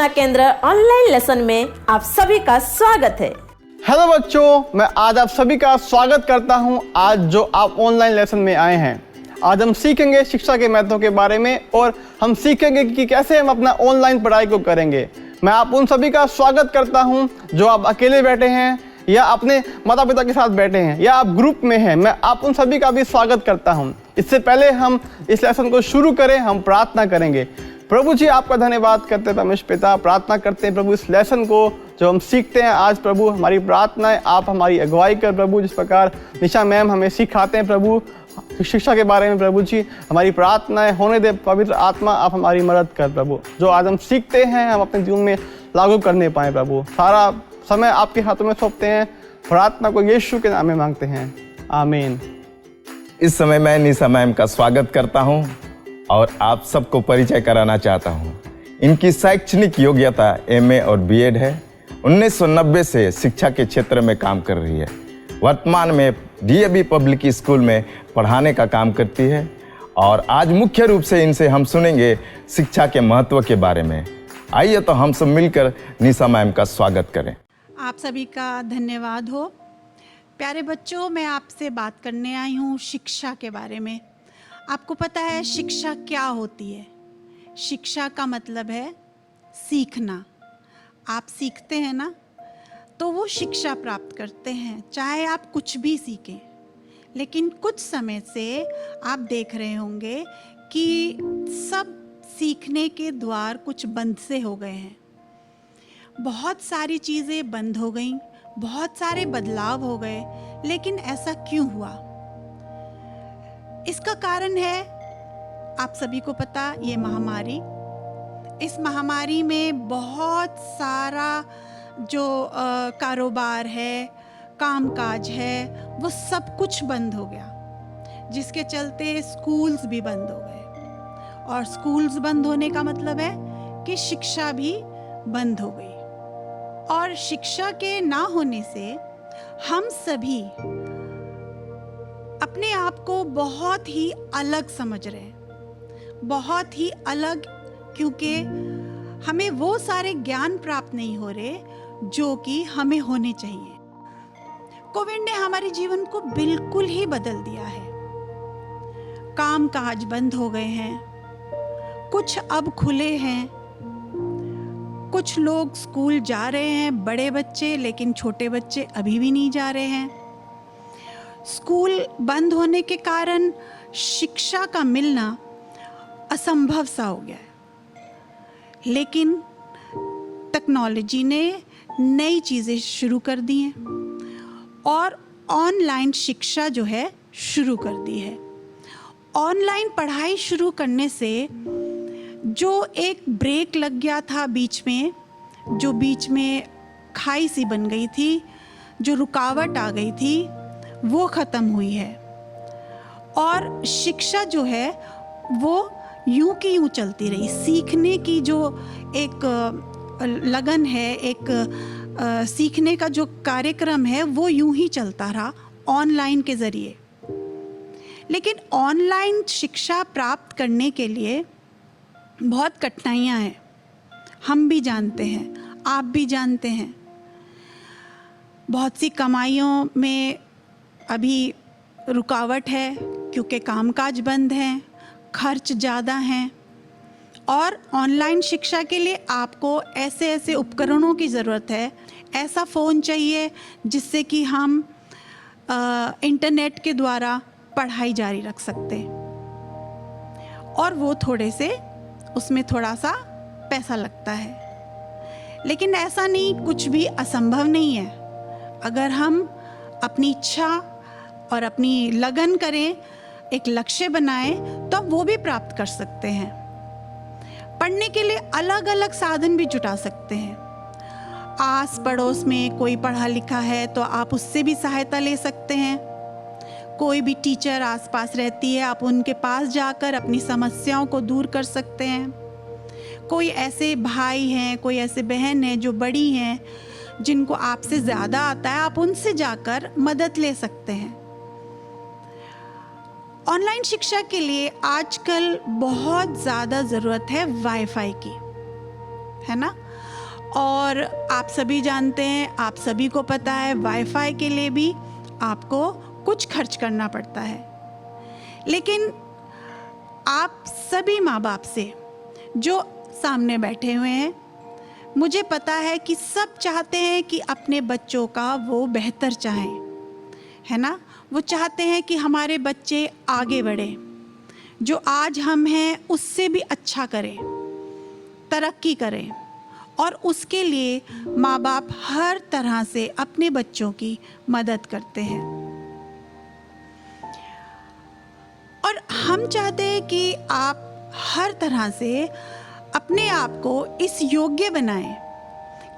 प्रार्थना केंद्र online lesson में आप सभी का स्वागत है। हेलो बच्चों, मैं आज आप सभी का स्वागत करता हूं। आज जो आप ऑनलाइन लेसन में आए हैं, आज हम सीखेंगे शिक्षा के महत्व के बारे में और हम सीखेंगे कि कैसे हम अपना ऑनलाइन पढ़ाई को करेंगे। मैं आप उन सभी का स्वागत करता हूं जो आप अकेले बैठे हैं या अपने माता पिता के साथ बैठे हैं या आप ग्रुप में हैं। मैं आप उन सभी का भी स्वागत करता हूं। इससे पहले हम इस लेसन को शुरू करें, हम प्रार्थना करेंगे। प्रभु जी, आपका धन्यवाद करते हैं परमेश्वर पिता, प्रार्थना करते हैं प्रभु इस लेसन को जो हम सीखते हैं आज। प्रभु हमारी प्रार्थना है आप हमारी अगुवाई कर प्रभु, जिस प्रकार निशा मैम हमें सिखाते हैं प्रभु शिक्षा के बारे में। प्रभु जी हमारी प्रार्थना है होने दे पवित्र आत्मा, आप हमारी मदद कर प्रभु। जो आज हम सीखते हैं हम अपने जीवन में लागू करने पाए प्रभु। सारा समय आपके हाथों में सौंपते हैं, प्रार्थना को यीशु के नाम में मांगते हैं, आमीन। इस समय मैं निशा मैम का स्वागत करता हूं और आप सबको परिचय कराना चाहता हूं। इनकी शैक्षणिक योग्यता एमए और बीएड है। 1990 से शिक्षा के क्षेत्र में काम कर रही है। वर्तमान में डीएवी पब्लिक स्कूल में पढ़ाने का काम करती है। और आज मुख्य रूप से इनसे हम सुनेंगे शिक्षा के महत्व के बारे में। आइए तो हम सब मिलकर निशा मैम का स्वागत करें। आप सभी का धन्यवाद हो। प्यारे बच्चों, मैं आपसे बात करने आई हूँ शिक्षा के बारे में। आपको पता है शिक्षा क्या होती है? शिक्षा का मतलब है सीखना। आप सीखते हैं ना, तो वो शिक्षा प्राप्त करते हैं, चाहे आप कुछ भी सीखें। लेकिन कुछ समय से आप देख रहे होंगे कि सब सीखने के द्वार कुछ बंद से हो गए हैं। बहुत सारी चीज़ें बंद हो गईं, बहुत सारे बदलाव हो गए। लेकिन ऐसा क्यों हुआ? इसका कारण है, आप सभी को पता, ये महामारी। इस महामारी में बहुत सारा जो कारोबार है, कामकाज है, वो सब कुछ बंद हो गया, जिसके चलते स्कूल्स भी बंद हो गए। और स्कूल्स बंद होने का मतलब है कि शिक्षा भी बंद हो गई। और शिक्षा के ना होने से हम सभी अपने आप को बहुत ही अलग समझ रहे हैं, बहुत ही अलग, क्योंकि हमें वो सारे ज्ञान प्राप्त नहीं हो रहे जो कि हमें होने चाहिए। कोविड ने हमारे जीवन को बिल्कुल ही बदल दिया है। काम काज बंद हो गए हैं, कुछ अब खुले हैं, कुछ लोग स्कूल जा रहे हैं, बड़े बच्चे, लेकिन छोटे बच्चे अभी भी नहीं जा रहे हैं। स्कूल बंद होने के कारण शिक्षा का मिलना असंभव सा हो गया है। लेकिन टेक्नोलॉजी ने नई चीज़ें शुरू कर दी हैं और ऑनलाइन शिक्षा जो है शुरू कर दी है। ऑनलाइन पढ़ाई शुरू करने से जो एक ब्रेक लग गया था बीच में, जो बीच में खाई सी बन गई थी, जो रुकावट आ गई थी, वो ख़त्म हुई है। और शिक्षा जो है वो यूं की यूं चलती रही। सीखने की जो एक लगन है, एक सीखने का जो कार्यक्रम है, वो यूं ही चलता रहा ऑनलाइन के ज़रिए। लेकिन ऑनलाइन शिक्षा प्राप्त करने के लिए बहुत कठिनाइयाँ हैं। हम भी जानते हैं, आप भी जानते हैं। बहुत सी कमाइयों में अभी रुकावट है क्योंकि कामकाज बंद हैं, खर्च ज़्यादा हैं। और ऑनलाइन शिक्षा के लिए आपको ऐसे ऐसे उपकरणों की ज़रूरत है। ऐसा फ़ोन चाहिए जिससे कि हम इंटरनेट के द्वारा पढ़ाई जारी रख सकते हैं। और वो उसमें थोड़ा सा पैसा लगता है। लेकिन ऐसा नहीं, कुछ भी असंभव नहीं है। अगर हम अपनी इच्छा और अपनी लगन करें, एक लक्ष्य बनाएं, तो वो भी प्राप्त कर सकते हैं। पढ़ने के लिए अलग अलग साधन भी जुटा सकते हैं। आस पड़ोस में कोई पढ़ा लिखा है तो आप उससे भी सहायता ले सकते हैं। कोई भी टीचर आसपास रहती है, आप उनके पास जाकर अपनी समस्याओं को दूर कर सकते हैं। कोई ऐसे भाई हैं, कोई ऐसे बहन हैं जो बड़ी हैं, जिनको आपसे ज़्यादा आता है, आप उनसे जाकर मदद ले सकते हैं। ऑनलाइन शिक्षा के लिए आजकल बहुत ज़्यादा ज़रूरत है वाईफाई की, है ना। और आप सभी जानते हैं, आप सभी को पता है, वाईफाई के लिए भी आपको कुछ खर्च करना पड़ता है। लेकिन आप सभी माँ बाप से जो सामने बैठे हुए हैं, मुझे पता है कि सब चाहते हैं कि अपने बच्चों का वो बेहतर चाहें, है ना। वो चाहते हैं कि हमारे बच्चे आगे बढ़ें, जो आज हम हैं उससे भी अच्छा करें, तरक्की करें, और उसके लिए माँ बाप हर तरह से अपने बच्चों की मदद करते हैं। और हम चाहते हैं कि आप हर तरह से अपने आप को इस योग्य बनाएं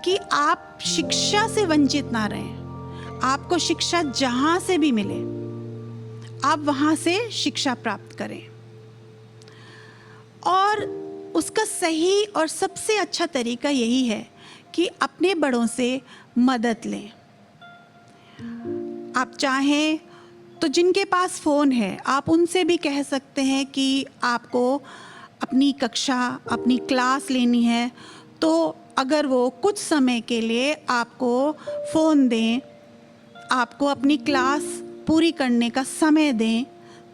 कि आप शिक्षा से वंचित ना रहें। आपको शिक्षा जहाँ से भी मिले, आप वहाँ से शिक्षा प्राप्त करें, और उसका सही और सबसे अच्छा तरीका यही है कि अपने बड़ों से मदद लें। आप चाहें तो जिनके पास फ़ोन है, आप उनसे भी कह सकते हैं कि आपको अपनी कक्षा, अपनी क्लास लेनी है, तो अगर वो कुछ समय के लिए आपको फ़ोन दें, आपको अपनी क्लास पूरी करने का समय दें,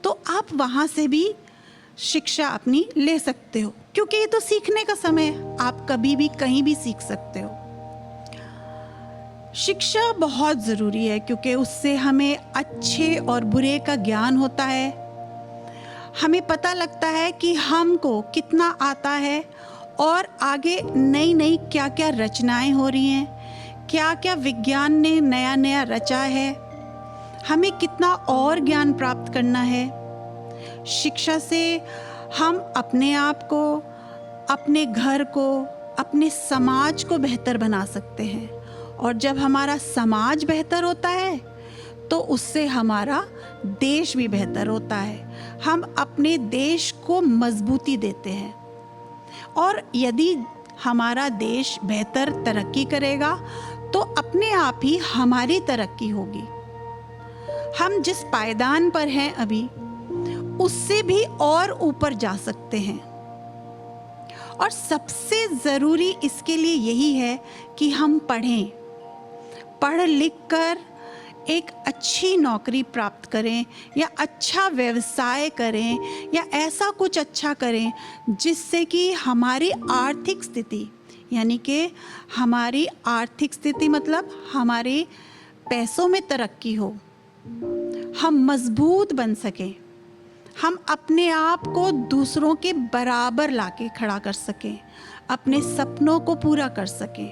तो आप वहाँ से भी शिक्षा अपनी ले सकते हो, क्योंकि ये तो सीखने का समय है। आप कभी भी कहीं भी सीख सकते हो। शिक्षा बहुत ज़रूरी है, क्योंकि उससे हमें अच्छे और बुरे का ज्ञान होता है। हमें पता लगता है कि हमको कितना आता है, और आगे नई नई क्या क्या रचनाएं हो रही हैं, क्या क्या विज्ञान ने नया नया रचा है, हमें कितना और ज्ञान प्राप्त करना है। शिक्षा से हम अपने आप को, अपने घर को, अपने समाज को बेहतर बना सकते हैं, और जब हमारा समाज बेहतर होता है तो उससे हमारा देश भी बेहतर होता है। हम अपने देश को मजबूती देते हैं, और यदि हमारा देश बेहतर तरक्की करेगा तो अपने आप ही हमारी तरक्की होगी। हम जिस पायदान पर हैं अभी, उससे भी और ऊपर जा सकते हैं। और सबसे ज़रूरी इसके लिए यही है कि हम पढ़ें, पढ़ लिख कर एक अच्छी नौकरी प्राप्त करें, या अच्छा व्यवसाय करें, या ऐसा कुछ अच्छा करें जिससे कि हमारी आर्थिक स्थिति, यानी कि हमारी आर्थिक स्थिति मतलब हमारे पैसों में तरक्की हो, हम मजबूत बन सकें, हम अपने आप को दूसरों के बराबर लाके खड़ा कर सकें, अपने सपनों को पूरा कर सकें,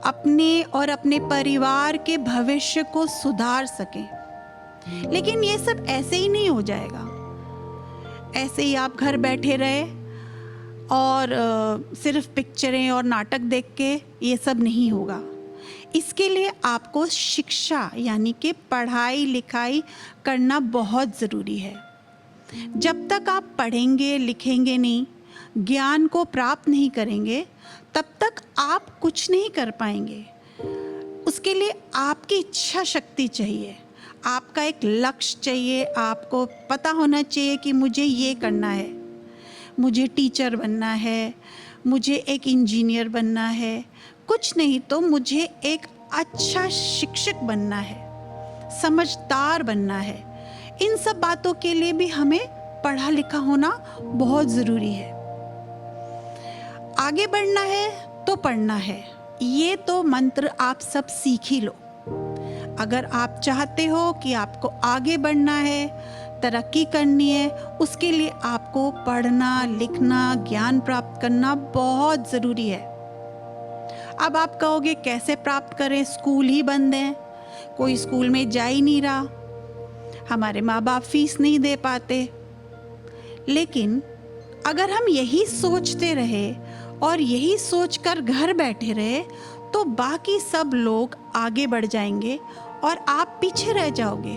अपने और अपने परिवार के भविष्य को सुधार सकें। लेकिन ये सब ऐसे ही नहीं हो जाएगा। ऐसे ही आप घर बैठे रहे और सिर्फ पिक्चरें और नाटक देख के ये सब नहीं होगा। इसके लिए आपको शिक्षा यानी कि पढ़ाई लिखाई करना बहुत ज़रूरी है। जब तक आप पढ़ेंगे लिखेंगे नहीं, ज्ञान को प्राप्त नहीं करेंगे, तब तक आप कुछ नहीं कर पाएंगे। उसके लिए आपकी इच्छा शक्ति चाहिए, आपका एक लक्ष्य चाहिए। आपको पता होना चाहिए कि मुझे ये करना है, मुझे टीचर बनना है, मुझे एक इंजीनियर बनना है, कुछ नहीं तो मुझे एक अच्छा शिक्षक बनना है, समझदार बनना है। इन सब बातों के लिए भी हमें पढ़ा लिखा होना बहुत ज़रूरी है। आगे बढ़ना है तो पढ़ना है, ये तो मंत्र आप सब सीख ही लो। अगर आप चाहते हो कि आपको आगे बढ़ना है, तरक्की करनी है, उसके लिए आपको पढ़ना लिखना, ज्ञान प्राप्त करना बहुत ज़रूरी है। अब आप कहोगे कैसे प्राप्त करें, स्कूल ही बंद हैं, कोई स्कूल में जा ही नहीं रहा, हमारे माँ बाप फीस नहीं दे पाते। लेकिन अगर हम यही सोचते रहे और यही सोचकर घर बैठे रहे, तो बाकी सब लोग आगे बढ़ जाएंगे और आप पीछे रह जाओगे।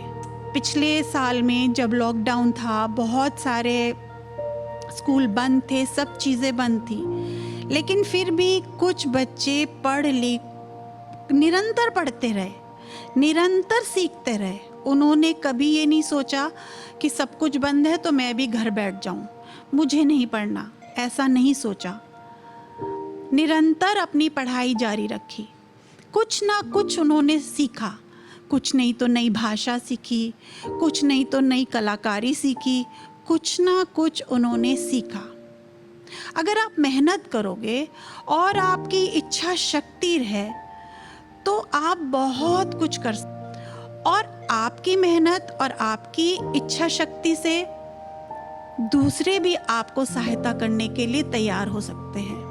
पिछले साल में जब लॉकडाउन था, बहुत सारे स्कूल बंद थे, सब चीज़ें बंद थी, लेकिन फिर भी कुछ बच्चे पढ़ लिख निरंतर पढ़ते रहे, निरंतर सीखते रहे। उन्होंने कभी ये नहीं सोचा कि सब कुछ बंद है तो मैं भी घर बैठ जाऊं, मुझे नहीं पढ़ना, ऐसा नहीं सोचा। निरंतर अपनी पढ़ाई जारी रखी। कुछ ना कुछ उन्होंने सीखा, कुछ नहीं तो नई भाषा सीखी, कुछ नहीं तो नई कलाकारी सीखी, कुछ ना कुछ उन्होंने सीखा। अगर आप मेहनत करोगे और आपकी इच्छा शक्ति है तो आप बहुत कुछ कर सकते, और आपकी मेहनत और आपकी इच्छा शक्ति से दूसरे भी आपको सहायता करने के लिए तैयार हो सकते हैं।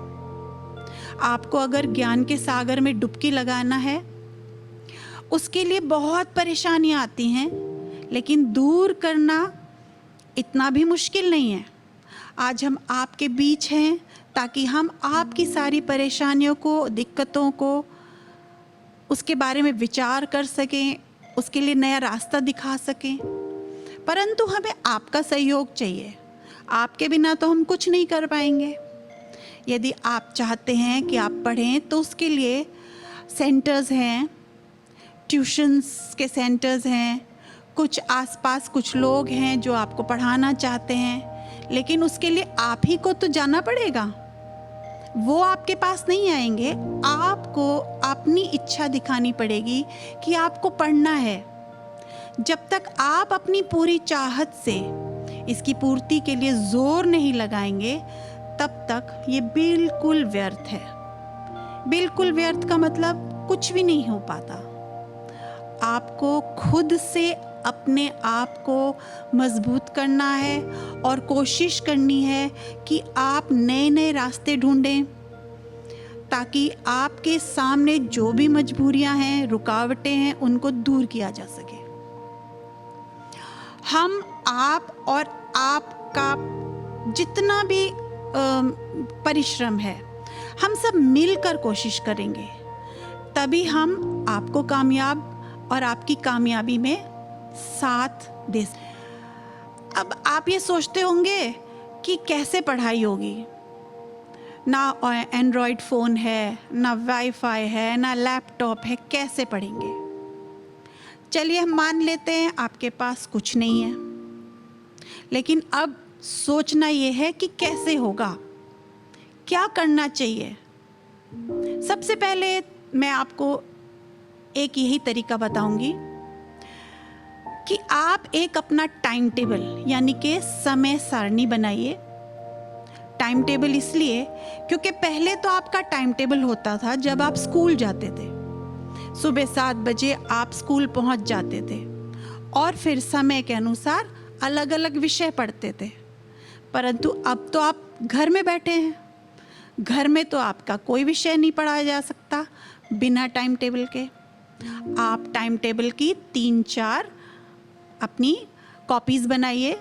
आपको अगर ज्ञान के सागर में डुबकी लगाना है, उसके लिए बहुत परेशानियां आती हैं, लेकिन दूर करना इतना भी मुश्किल नहीं है। आज हम आपके बीच हैं ताकि हम आपकी सारी परेशानियों को, दिक्कतों को, उसके बारे में विचार कर सकें, उसके लिए नया रास्ता दिखा सकें। परंतु हमें आपका सहयोग चाहिए। आपके बिना तो हम कुछ नहीं कर पाएंगे। यदि आप चाहते हैं कि आप पढ़ें तो उसके लिए सेंटर्स हैं, ट्यूशन्स के सेंटर्स हैं, कुछ आसपास कुछ लोग हैं जो आपको पढ़ाना चाहते हैं, लेकिन उसके लिए आप ही को तो जाना पड़ेगा। वो आपके पास नहीं आएंगे। आपको अपनी इच्छा दिखानी पड़ेगी कि आपको पढ़ना है। जब तक आप अपनी पूरी चाहत से इसकी पूर्ति के लिए जोर नहीं लगाएंगे, तब तक ये बिल्कुल व्यर्थ है। बिल्कुल व्यर्थ का मतलब कुछ भी नहीं हो पाता। आपको खुद से अपने आप को मजबूत करना है और कोशिश करनी है कि आप नए नए रास्ते ढूंढें, ताकि आपके सामने जो भी मजबूरियां हैं, रुकावटें हैं, उनको दूर किया जा सके। हम आप और आपका जितना भी परिश्रम है, हम सब मिलकर कोशिश करेंगे, तभी हम आपको कामयाब और आपकी कामयाबी में साथ दे। अब आप ये सोचते होंगे कि कैसे पढ़ाई होगी, ना एंड्रॉयड फ़ोन है, ना वाईफाई है, ना लैपटॉप है, कैसे पढ़ेंगे। चलिए हम मान लेते हैं आपके पास कुछ नहीं है, लेकिन अब सोचना ये है कि कैसे होगा, क्या करना चाहिए। सबसे पहले मैं आपको एक यही तरीका बताऊंगी कि आप एक अपना टाइम टेबल यानी कि समय सारणी बनाइए। टाइम टेबल इसलिए क्योंकि पहले तो आपका टाइम टेबल होता था जब आप स्कूल जाते थे। सुबह 7 बजे आप स्कूल पहुंच जाते थे और फिर समय के अनुसार अलग अलग विषय पढ़ते थे। परंतु अब तो आप घर में बैठे हैं, घर में तो आपका कोई विषय नहीं पढ़ाया जा सकता बिना टाइम टेबल के। आप टाइम टेबल की 3-4 अपनी कॉपीज़ बनाइए।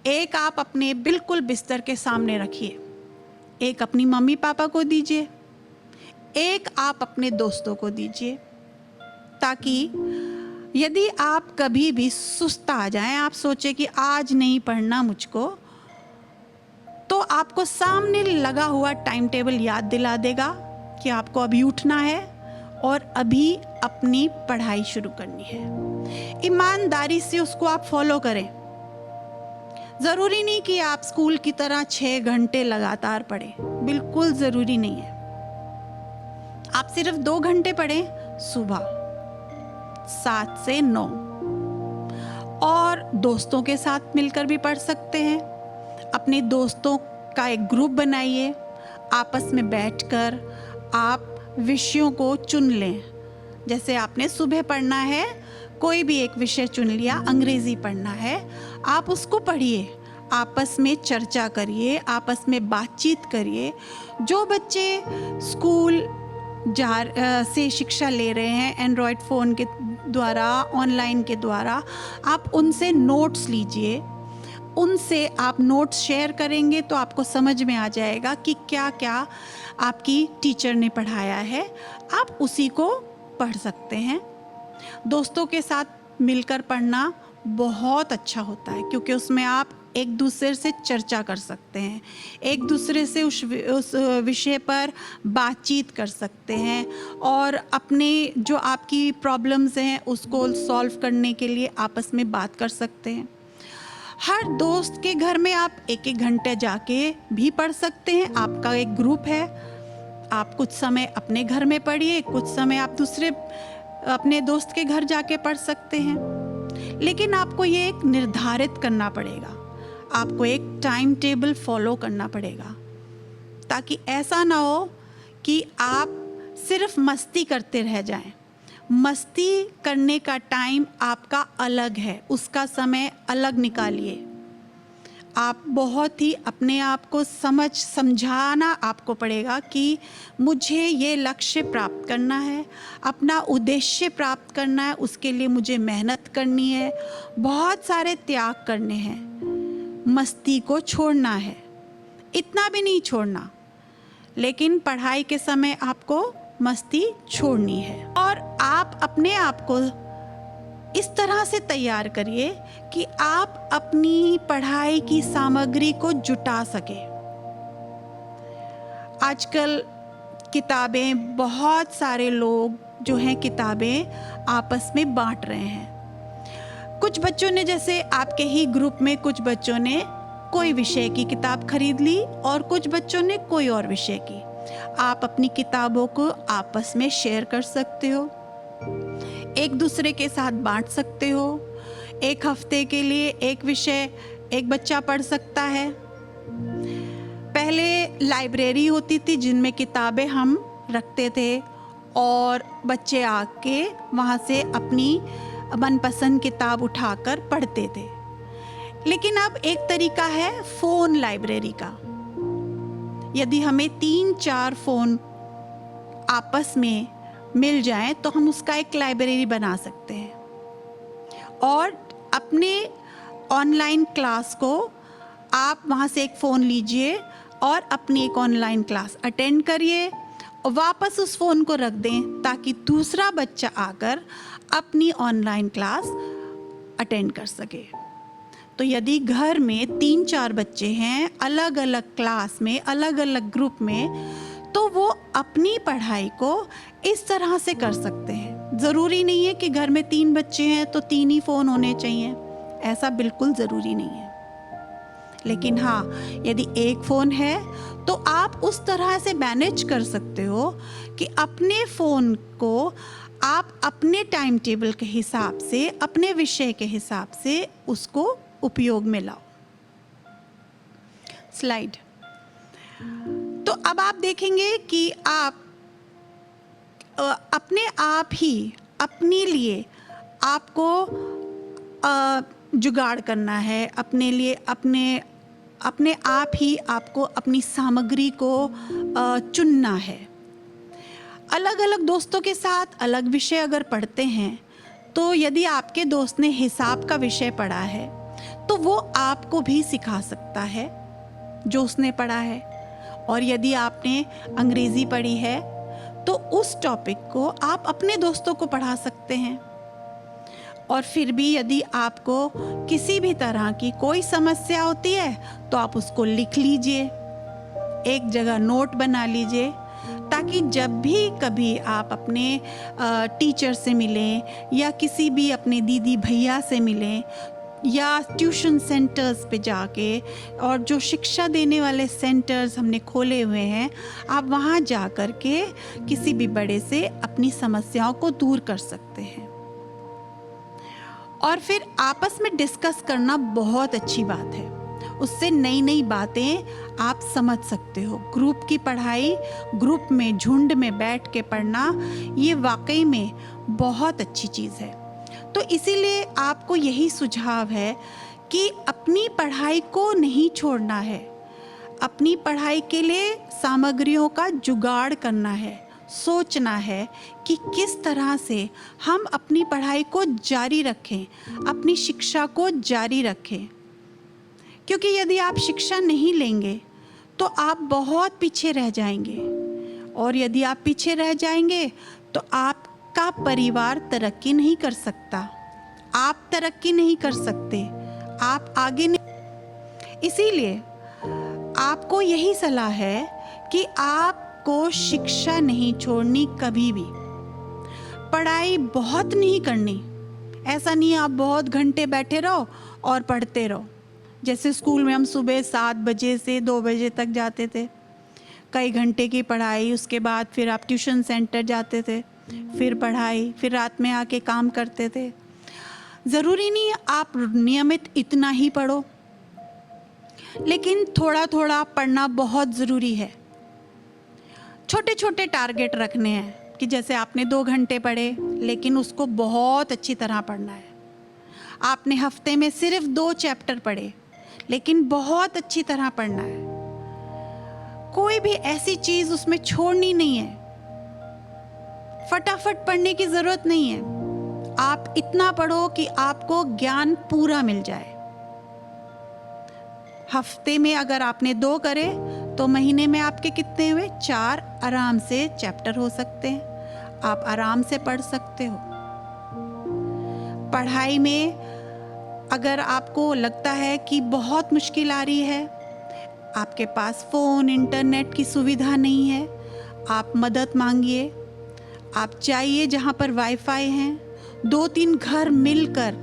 एक आप अपने बिल्कुल बिस्तर के सामने रखिए, एक अपनी मम्मी पापा को दीजिए, एक आप अपने दोस्तों को दीजिए, ताकि यदि आप कभी भी सुस्त आ जाएं, आप सोचे कि आज नहीं पढ़ना मुझको, तो आपको सामने लगा हुआ टाइम टेबल याद दिला देगा कि आपको अभी उठना है और अभी अपनी पढ़ाई शुरू करनी है। ईमानदारी से उसको आप फॉलो करें। ज़रूरी नहीं कि आप स्कूल की तरह 6 घंटे लगातार पढ़ें, बिल्कुल ज़रूरी नहीं है। आप सिर्फ 2 घंटे पढ़ें, सुबह 7 से 9, और दोस्तों के साथ मिलकर भी पढ़ सकते हैं। अपने दोस्तों का एक ग्रुप बनाइए, आपस में बैठकर आप विषयों को चुन लें। जैसे आपने सुबह पढ़ना है, कोई भी एक विषय चुन लिया, अंग्रेज़ी पढ़ना है, आप उसको पढ़िए, आपस में चर्चा करिए, आपस में बातचीत करिए। जो बच्चे स्कूल से शिक्षा ले रहे हैं एंड्रॉयड फ़ोन के द्वारा, ऑनलाइन के द्वारा, आप उनसे नोट्स लीजिए। उनसे आप नोट्स शेयर करेंगे तो आपको समझ में आ जाएगा कि क्या क्या आपकी टीचर ने पढ़ाया है, आप उसी को पढ़ सकते हैं। दोस्तों के साथ मिलकर पढ़ना बहुत अच्छा होता है, क्योंकि उसमें आप एक दूसरे से चर्चा कर सकते हैं, एक दूसरे से उस विषय पर बातचीत कर सकते हैं, और अपने जो आपकी प्रॉब्लम्स हैं उसको सॉल्व करने के लिए आपस में बात कर सकते हैं। हर दोस्त के घर में आप 1-1 घंटे जाके भी पढ़ सकते हैं। आपका एक ग्रुप है, आप कुछ समय अपने घर में पढ़िए, कुछ समय आप दूसरे अपने दोस्त के घर जाके पढ़ सकते हैं। लेकिन आपको ये एक निर्धारित करना पड़ेगा, आपको एक टाइम टेबल फॉलो करना पड़ेगा, ताकि ऐसा ना हो कि आप सिर्फ मस्ती करते रह जाएं। मस्ती करने का टाइम आपका अलग है, उसका समय अलग निकालिए। आप बहुत ही अपने आप को समझाना आपको पड़ेगा कि मुझे ये लक्ष्य प्राप्त करना है, अपना उद्देश्य प्राप्त करना है, उसके लिए मुझे मेहनत करनी है, बहुत सारे त्याग करने हैं, मस्ती को छोड़ना है, इतना भी नहीं छोड़ना, लेकिन पढ़ाई के समय आपको मस्ती छोड़नी है। और आप अपने आप को इस तरह से तैयार करिए कि आप अपनी पढ़ाई की सामग्री को जुटा सके। आजकल किताबें, बहुत सारे लोग जो हैं किताबें आपस में बांट रहे हैं। कुछ बच्चों ने, जैसे आपके ही ग्रुप में कुछ बच्चों ने कोई विषय की किताब खरीद ली और कुछ बच्चों ने कोई और विषय की। आप अपनी किताबों को आपस में शेयर कर सकते हो, एक दूसरे के साथ बांट सकते हो। एक हफ्ते के लिए एक विषय एक बच्चा पढ़ सकता है। पहले लाइब्रेरी होती थी जिनमें किताबें हम रखते थे और बच्चे आके वहाँ से अपनी मनपसंद किताब उठाकर पढ़ते थे। लेकिन अब एक तरीका है फ़ोन लाइब्रेरी का। यदि हमें 3-4 फ़ोन आपस में मिल जाएं तो हम उसका एक लाइब्रेरी बना सकते हैं और अपने ऑनलाइन क्लास को आप वहाँ से एक फ़ोन लीजिए और अपनी एक ऑनलाइन क्लास अटेंड करिए और वापस उस फ़ोन को रख दें, ताकि दूसरा बच्चा आकर अपनी ऑनलाइन क्लास अटेंड कर सके। तो यदि घर में 3-4 बच्चे हैं अलग अलग क्लास में, अलग अलग ग्रुप में, तो वो अपनी पढ़ाई को इस तरह से कर सकते हैं। ज़रूरी नहीं है कि घर में 3 बच्चे हैं तो 3 ही फ़ोन होने चाहिए, ऐसा बिल्कुल ज़रूरी नहीं है। लेकिन हाँ, यदि एक फ़ोन है तो आप उस तरह से मैनेज कर सकते हो कि अपने फ़ोन को आप अपने टाइम टेबल के हिसाब से, अपने विषय के हिसाब से उसको उपयोग में लाओ। स्लाइड। तो अब आप देखेंगे कि आप अपने आप ही अपने लिए आपको जुगाड़ करना है, अपने लिए अपने आप ही आपको अपनी सामग्री को चुनना है। अलग अलग दोस्तों के साथ अलग विषय अगर पढ़ते हैं तो यदि आपके दोस्त ने हिसाब का विषय पढ़ा है तो वो आपको भी सिखा सकता है जो उसने पढ़ा है। और यदि आपने अंग्रेज़ी पढ़ी है तो उस टॉपिक को आप अपने दोस्तों को पढ़ा सकते हैं। और फिर भी यदि आपको किसी भी तरह की कोई समस्या होती है तो आप उसको लिख लीजिए, एक जगह नोट बना लीजिए, ताकि जब भी कभी आप अपने टीचर से मिलें या किसी भी अपने दीदी भैया से मिलें या ट्यूशन सेंटर्स पे जाके, और जो शिक्षा देने वाले सेंटर्स हमने खोले हुए हैं, आप वहाँ जा कर के किसी भी बड़े से अपनी समस्याओं को दूर कर सकते हैं। और फिर आपस में डिस्कस करना बहुत अच्छी बात है, उससे नई नई बातें आप समझ सकते हो। ग्रुप की पढ़ाई, ग्रुप में झुंड में बैठ के पढ़ना, ये वाकई में बहुत अच्छी चीज़ है। तो इसीलिए आपको यही सुझाव है कि अपनी पढ़ाई को नहीं छोड़ना है, अपनी पढ़ाई के लिए सामग्रियों का जुगाड़ करना है, सोचना है कि किस तरह से हम अपनी पढ़ाई को जारी रखें, अपनी शिक्षा को जारी रखें। क्योंकि यदि आप शिक्षा नहीं लेंगे तो आप बहुत पीछे रह जाएंगे, और यदि आप पीछे रह जाएंगे तो आपका परिवार तरक्की नहीं कर सकता, आप तरक्की नहीं कर सकते, आप आगे नहीं। इसीलिए आपको यही सलाह है कि आपको शिक्षा नहीं छोड़नी कभी भी। पढ़ाई बहुत नहीं करनी, ऐसा नहीं आप बहुत घंटे बैठे रहो और पढ़ते रहो। जैसे स्कूल में हम सुबह 7 बजे से 2 बजे तक जाते थे, कई घंटे की पढ़ाई, उसके बाद फिर आप ट्यूशन सेंटर जाते थे, फिर पढ़ाई, फिर रात में आके काम करते थे। ज़रूरी नहीं है आप नियमित इतना ही पढ़ो, लेकिन थोड़ा थोड़ा पढ़ना बहुत ज़रूरी है। छोटे छोटे टारगेट रखने हैं कि जैसे आपने 2 घंटे पढ़े, लेकिन उसको बहुत अच्छी तरह पढ़ना है। आपने हफ्ते में सिर्फ 2 चैप्टर पढ़े, लेकिन बहुत अच्छी तरह पढ़ना है। कोई भी ऐसी चीज़ उसमें छोड़नी नहीं है। फटाफट पढ़ने की ज़रूरत नहीं है। आप इतना पढ़ो कि आपको ज्ञान पूरा मिल जाए। हफ्ते में अगर आपने 2 करे तो महीने में आपके कितने हुए? 4 आराम से चैप्टर हो सकते हैं। आप आराम से पढ़ सकते हो। पढ़ाई में अगर आपको लगता है कि बहुत मुश्किल आ रही है, आपके पास फ़ोन, इंटरनेट की सुविधा नहीं है, आप मदद मांगिए। आप जाइए जहाँ पर वाईफाई हैं, 2-3 घर मिलकर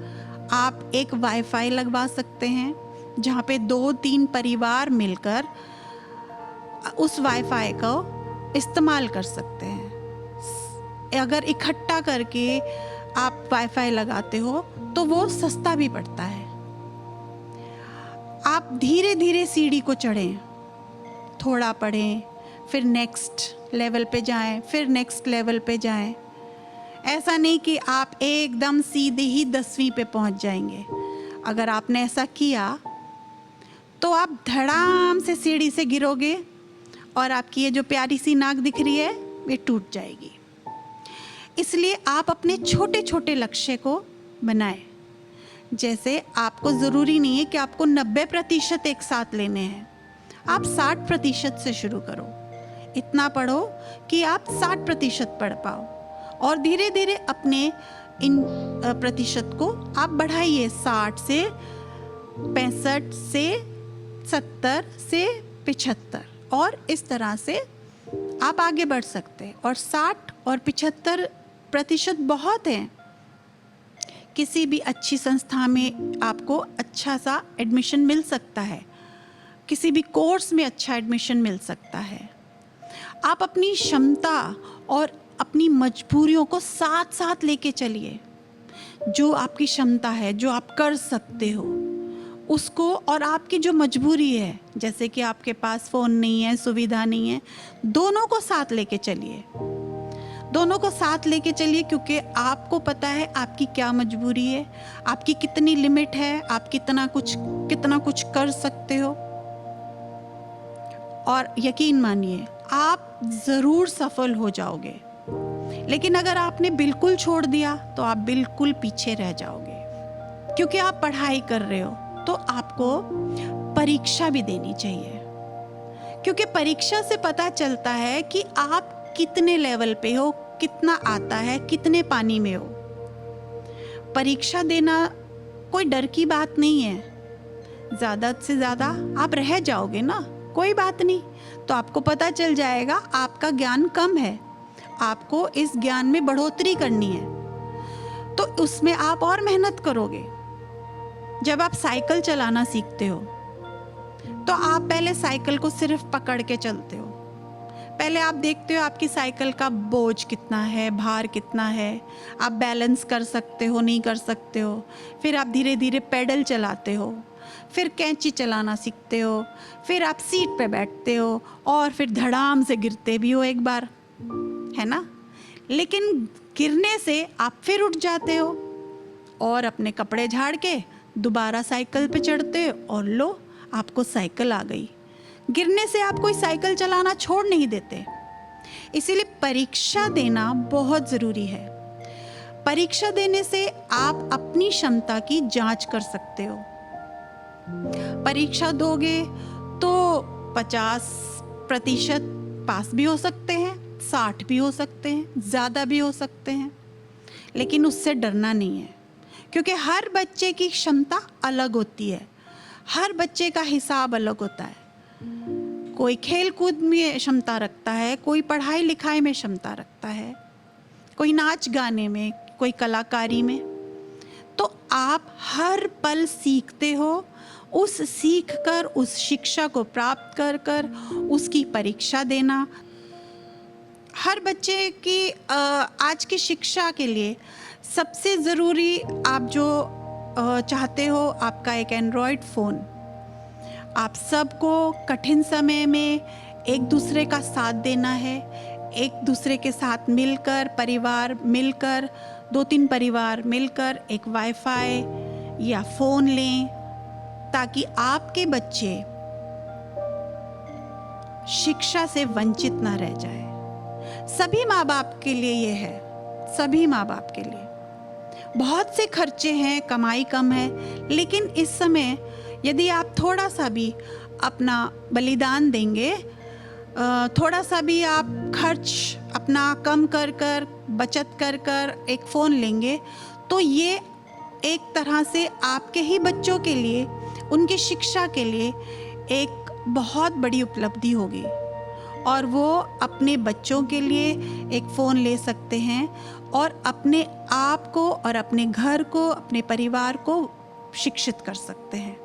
आप एक वाईफाई लगवा सकते हैं, जहाँ पे 2-3 परिवार मिलकर उस वाईफाई को इस्तेमाल कर सकते हैं। अगर इकट्ठा करके आप वाईफाई लगाते हो तो वो सस्ता भी पड़ता है। आप धीरे धीरे सीढ़ी को चढ़ें, थोड़ा पढ़ें, फिर नेक्स्ट लेवल पे जाएं, फिर नेक्स्ट लेवल पे जाएं। ऐसा नहीं कि आप एकदम सीधे ही 10वीं पे पहुंच जाएंगे। अगर आपने ऐसा किया तो आप धड़ाम से सीढ़ी से गिरोगे और आपकी ये जो प्यारी सी नाक दिख रही है ये टूट जाएगी। इसलिए आप अपने छोटे छोटे लक्ष्य को बनाएं। जैसे आपको ज़रूरी नहीं है कि आपको 90% एक साथ लेने हैं। आप 60% से शुरू करो। इतना पढ़ो कि आप 60% पढ़ पाओ, और धीरे धीरे अपने इन प्रतिशत को आप बढ़ाइए। 60 से 65 से 70 से 75, और इस तरह से आप आगे बढ़ सकते हैं। और 60 और 75% बहुत हैं। किसी भी अच्छी संस्था में आपको अच्छा सा एडमिशन मिल सकता है, किसी भी कोर्स में अच्छा एडमिशन मिल सकता है। आप अपनी क्षमता और अपनी मजबूरियों को साथ साथ लेके चलिए। जो आपकी क्षमता है, जो आप कर सकते हो उसको, और आपकी जो मजबूरी है, जैसे कि आपके पास फ़ोन नहीं है, सुविधा नहीं है, दोनों को साथ लेके चलिए। दोनों को साथ लेके चलिए, क्योंकि आपको पता है आपकी क्या मजबूरी है, आपकी कितनी लिमिट है, आप कितना कुछ कर सकते हो। और यकीन मानिए आप ज़रूर सफल हो जाओगे। लेकिन अगर आपने बिल्कुल छोड़ दिया तो आप बिल्कुल पीछे रह जाओगे। क्योंकि आप पढ़ाई कर रहे हो तो आपको परीक्षा भी देनी चाहिए, क्योंकि परीक्षा से पता चलता है कि आप कितने लेवल पे हो, कितना आता है, कितने पानी में हो। परीक्षा देना कोई डर की बात नहीं है। ज़्यादा से ज़्यादा आप रह जाओगे ना, कोई बात नहीं, तो आपको पता चल जाएगा आपका ज्ञान कम है, आपको इस ज्ञान में बढ़ोतरी करनी है, तो उसमें आप और मेहनत करोगे। जब आप साइकिल चलाना सीखते हो तो आप पहले साइकिल को सिर्फ पकड़ के चलते हो। पहले आप देखते हो आपकी साइकिल का बोझ कितना है, भार कितना है, आप बैलेंस कर सकते हो, नहीं कर सकते हो। फिर आप धीरे धीरे पैडल चलाते हो, फिर कैंची चलाना सीखते हो, फिर आप सीट पे बैठते हो, और फिर धड़ाम से गिरते भी हो एक बार, है ना। लेकिन गिरने से आप फिर उठ जाते हो और अपने कपड़े झाड़ के दोबारा साइकिल पे चढ़ते हो, और लो आपको साइकिल आ गई। गिरने से आप कोई साइकिल चलाना छोड़ नहीं देते। इसीलिए परीक्षा देना बहुत ज़रूरी है। परीक्षा देने से आप अपनी क्षमता की जांच कर सकते हो। परीक्षा दोगे तो 50% पास भी हो सकते हैं, 60 भी हो सकते हैं, ज़्यादा भी हो सकते हैं, लेकिन उससे डरना नहीं है, क्योंकि हर बच्चे की क्षमता अलग होती है, हर बच्चे का हिसाब अलग होता है। कोई खेल कूद में क्षमता रखता है, कोई पढ़ाई लिखाई में क्षमता रखता है, कोई नाच गाने में, कोई कलाकारी में। तो आप हर पल सीखते हो उस सीख कर, उस शिक्षा को प्राप्त कर कर उसकी परीक्षा देना। हर बच्चे की आज की शिक्षा के लिए सबसे ज़रूरी, आप जो चाहते हो, आपका एक एंड्रॉयड फ़ोन। आप सबको कठिन समय में एक दूसरे का साथ देना है, एक दूसरे के साथ मिलकर, परिवार मिलकर, 2-3 परिवार मिलकर एक वाईफाई या फ़ोन लें, ताकि आपके बच्चे शिक्षा से वंचित ना रह जाए। सभी माँ बाप के लिए ये है, सभी माँ बाप के लिए। बहुत से खर्चे हैं, कमाई कम है, लेकिन इस समय यदि आप थोड़ा सा भी अपना बलिदान देंगे, थोड़ा सा भी आप खर्च अपना कम कर कर, बचत कर कर एक फ़ोन लेंगे, तो ये एक तरह से आपके ही बच्चों के लिए, उनकी शिक्षा के लिए एक बहुत बड़ी उपलब्धि होगी। और वो अपने बच्चों के लिए एक फ़ोन ले सकते हैं और अपने आप को और अपने घर को, अपने परिवार को शिक्षित कर सकते हैं।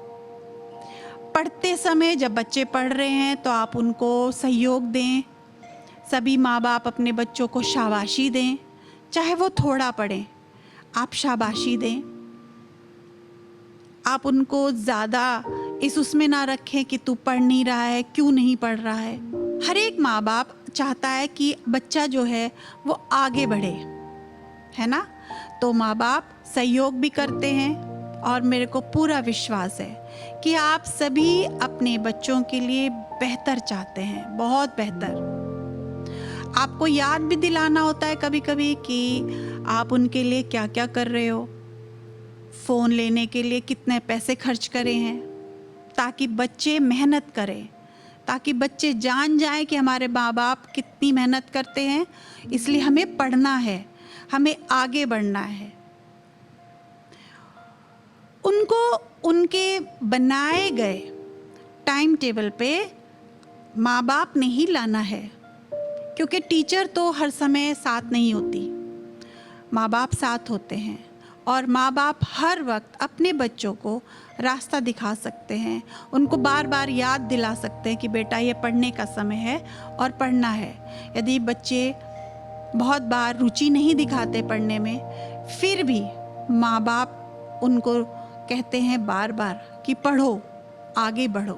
पढ़ते समय, जब बच्चे पढ़ रहे हैं तो आप उनको सहयोग दें। सभी माँ बाप अपने बच्चों को शाबाशी दें, चाहे वो थोड़ा पढ़ें, आप शाबाशी दें। आप उनको ज़्यादा उसमें ना रखें कि तू पढ़ नहीं रहा है, क्यों नहीं पढ़ रहा है। हर एक माँ बाप चाहता है कि बच्चा जो है वो आगे बढ़े, है ना। तो माँ बाप सहयोग भी करते हैं और मेरे को पूरा विश्वास है कि आप सभी अपने बच्चों के लिए बेहतर चाहते हैं, बहुत बेहतर। आपको याद भी दिलाना होता है कभी कभी कि आप उनके लिए क्या क्या कर रहे हो, फ़ोन लेने के लिए कितने पैसे खर्च करे हैं, ताकि बच्चे मेहनत करें, ताकि बच्चे जान जाएं कि हमारे माँ बाप कितनी मेहनत करते हैं, इसलिए हमें पढ़ना है, हमें आगे बढ़ना है। उनको उनके बनाए गए टाइम टेबल पे माँ बाप ने ही लाना है, क्योंकि टीचर तो हर समय साथ नहीं होती, माँ बाप साथ होते हैं। और माँ बाप हर वक्त अपने बच्चों को रास्ता दिखा सकते हैं, उनको बार बार याद दिला सकते हैं कि बेटा ये पढ़ने का समय है और पढ़ना है। यदि बच्चे बहुत बार रुचि नहीं दिखाते पढ़ने में, फिर भी माँ बाप उनको कहते हैं बार बार कि पढ़ो, आगे बढ़ो।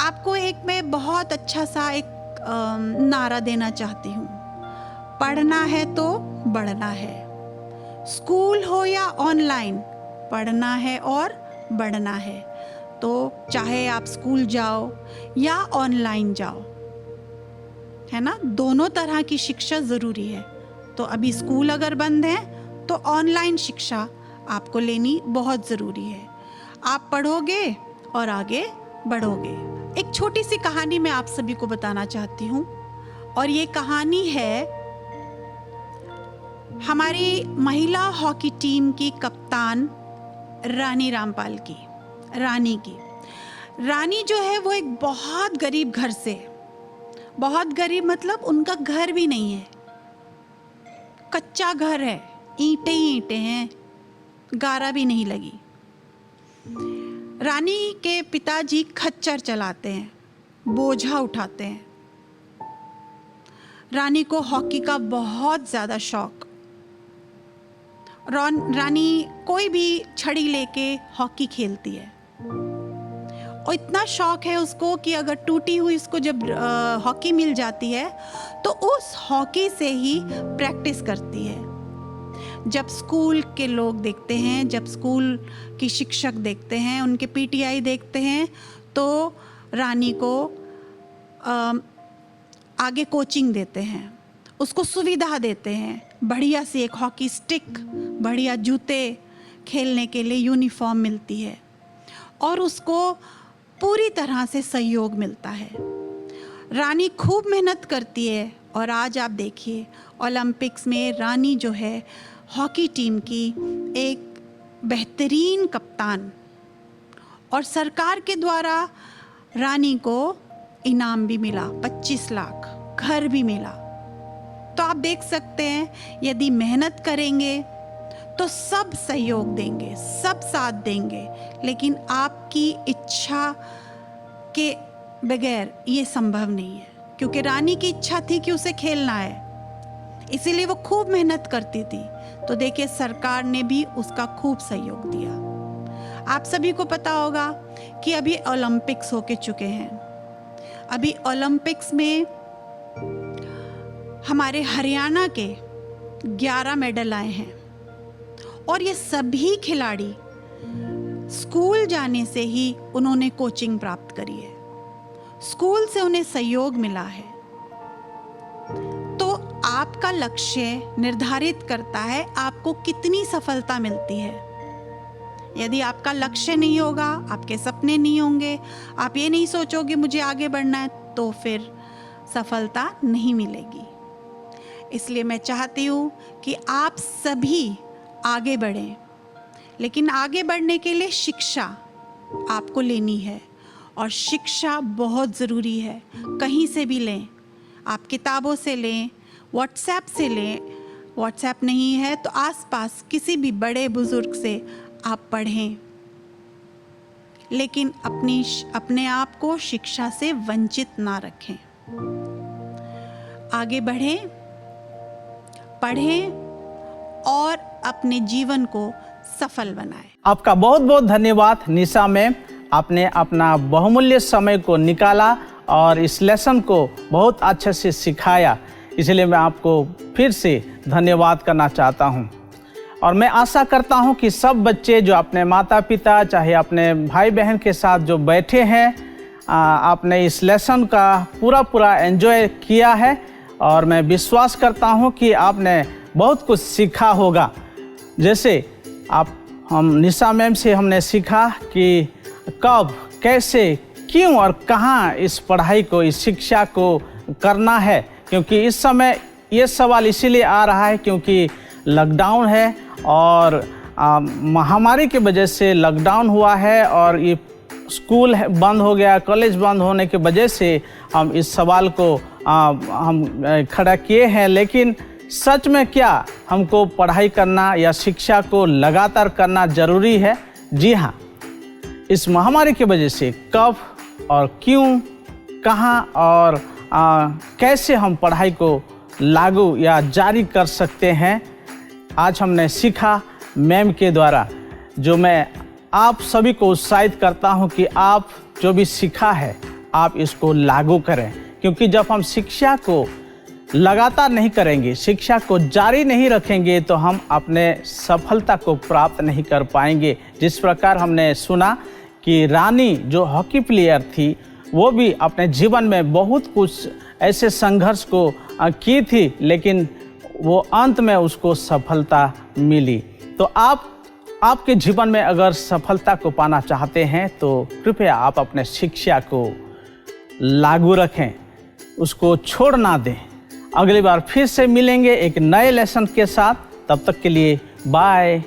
आपको एक मैं बहुत अच्छा सा एक नारा देना चाहती हूँ, पढ़ना है तो बढ़ना है। स्कूल हो या ऑनलाइन, पढ़ना है और बढ़ना है। तो चाहे आप स्कूल जाओ या ऑनलाइन जाओ, है ना, दोनों तरह की शिक्षा ज़रूरी है। तो अभी स्कूल अगर बंद है तो ऑनलाइन शिक्षा आपको लेनी बहुत ज़रूरी है। आप पढ़ोगे और आगे बढ़ोगे। एक छोटी सी कहानी मैं आप सभी को बताना चाहती हूँ, और ये कहानी है हमारी महिला हॉकी टीम की कप्तान रानी रामपाल की। रानी जो है वो एक बहुत गरीब घर से, बहुत गरीब मतलब उनका घर भी नहीं है, कच्चा घर है, ईंटें ही ईंटें हैं, गारा भी नहीं लगी। रानी के पिताजी खच्चर चलाते हैं, बोझा उठाते हैं। रानी को हॉकी का बहुत ज़्यादा शौक। रानी कोई भी छड़ी लेके हॉकी खेलती है, और इतना शौक है उसको कि अगर टूटी हुई इसको जब हॉकी मिल जाती है तो उस हॉकी से ही प्रैक्टिस करती है। जब स्कूल के लोग देखते हैं, जब स्कूल की शिक्षक देखते हैं, उनके पीटीआई देखते हैं, तो रानी को आगे कोचिंग देते हैं, उसको सुविधा देते हैं, बढ़िया सी एक हॉकी स्टिक, बढ़िया जूते, खेलने के लिए यूनिफॉर्म मिलती है, और उसको पूरी तरह से सहयोग मिलता है। रानी खूब मेहनत करती है, और आज आप देखिए ओलंपिक्स में रानी जो है हॉकी टीम की एक बेहतरीन कप्तान, और सरकार के द्वारा रानी को इनाम भी मिला, 25 लाख, घर भी मिला। तो आप देख सकते हैं यदि मेहनत करेंगे तो सब सहयोग देंगे, सब साथ देंगे, लेकिन आपकी इच्छा के बगैर ये संभव नहीं है। क्योंकि रानी की इच्छा थी कि उसे खेलना है, इसीलिए वो खूब मेहनत करती थी। तो देखिए सरकार ने भी उसका खूब सहयोग दिया। आप सभी को पता होगा कि अभी ओलंपिक्स होके चुके हैं। अभी ओलंपिक्स में हमारे हरियाणा के 11 मेडल आए हैं और ये सभी खिलाड़ी स्कूल जाने से ही उन्होंने कोचिंग प्राप्त करी है, स्कूल से उन्हें सहयोग मिला है। तो आपका लक्ष्य निर्धारित करता है आपको कितनी सफलता मिलती है। यदि आपका लक्ष्य नहीं होगा, आपके सपने नहीं होंगे, आप ये नहीं सोचोगे मुझे आगे बढ़ना है, तो फिर सफलता नहीं मिलेगी। इसलिए मैं चाहती हूँ कि आप सभी आगे बढ़ें, लेकिन आगे बढ़ने के लिए शिक्षा आपको लेनी है और शिक्षा बहुत ज़रूरी है। कहीं से भी लें, आप किताबों से लें, व्हाट्सएप से लें, व्हाट्सएप नहीं है तो आसपास किसी भी बड़े बुजुर्ग से आप पढ़ें, लेकिन अपने आप को शिक्षा से वंचित ना रखें। आगे बढ़ें, पढ़ें और अपने जीवन को सफल बनाएं। आपका बहुत बहुत धन्यवाद निशा मैम, आपने अपना बहुमूल्य समय को निकाला और इस लेसन को बहुत अच्छे से सिखाया, इसलिए मैं आपको फिर से धन्यवाद करना चाहता हूं। और मैं आशा करता हूं कि सब बच्चे जो अपने माता पिता चाहे अपने भाई बहन के साथ जो बैठे हैं, आपने इस लेसन का पूरा एंजॉय किया है और मैं विश्वास करता हूं कि आपने बहुत कुछ सीखा होगा। जैसे हम निशा मैम से हमने सीखा कि कब, कैसे, क्यों और कहाँ इस पढ़ाई को, इस शिक्षा को करना है। क्योंकि इस समय ये सवाल इसीलिए आ रहा है क्योंकि लॉकडाउन है और महामारी की वजह से लॉकडाउन हुआ है और ये स्कूल बंद हो गया, कॉलेज बंद होने की वजह से हम इस सवाल को हम खड़ा किए हैं। लेकिन सच में क्या हमको पढ़ाई करना या शिक्षा को लगातार करना ज़रूरी है? जी हाँ, इस महामारी की वजह से कब और क्यों, कहाँ और कैसे हम पढ़ाई को लागू या जारी कर सकते हैं, आज हमने सीखा मैम के द्वारा। जो मैं आप सभी को उत्साहित करता हूं कि आप जो भी सीखा है आप इसको लागू करें, क्योंकि जब हम शिक्षा को लगातार नहीं करेंगे, शिक्षा को जारी नहीं रखेंगे, तो हम अपने सफलता को प्राप्त नहीं कर पाएंगे। जिस प्रकार हमने सुना कि रानी जो हॉकी प्लेयर थी वो भी अपने जीवन में बहुत कुछ ऐसे संघर्ष को की थी, लेकिन वो अंत में उसको सफलता मिली। तो आपके जीवन में अगर सफलता को पाना चाहते हैं तो कृपया आप अपने शिक्षा को लागू रखें, उसको छोड़ ना दें। अगली बार फिर से मिलेंगे एक नए लेसन के साथ, तब तक के लिए बाय।